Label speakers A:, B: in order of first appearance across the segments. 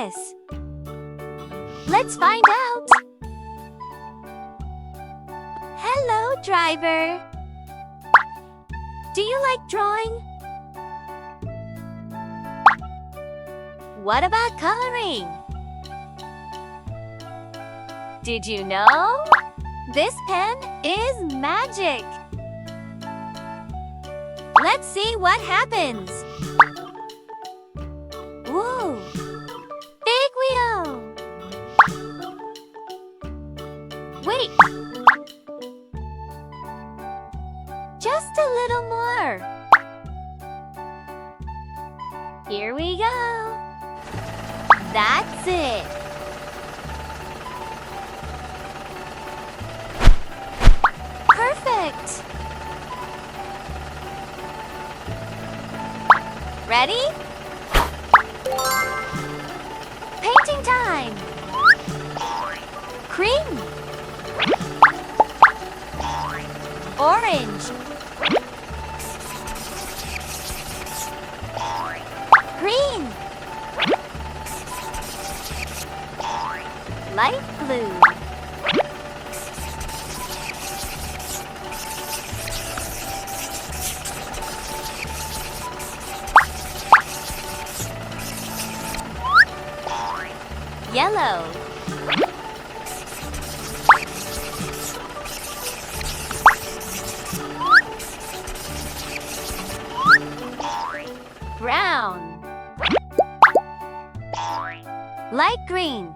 A: this? Let's find out. Hello, driver. Do you like drawing? What about coloring? Did you know? This pen is magic. Let's see what happens. Whoa! Big wheel! Wait! Just a little more. Here we go. That's it. Perfect. Ready? Painting time. Cream. Orange. Green. Light blue. Yellow. Brown. Light green.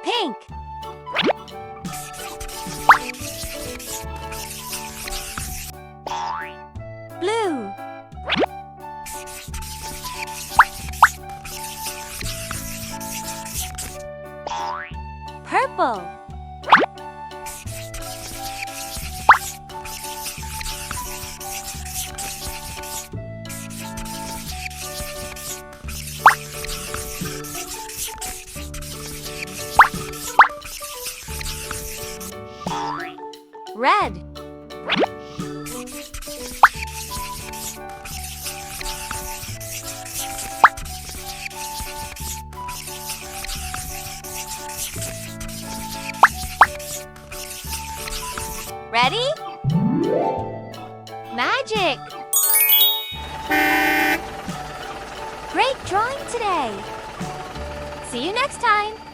A: Pink. Blue. Purple. Red. Ready? Magic! Great drawing today! See you next time!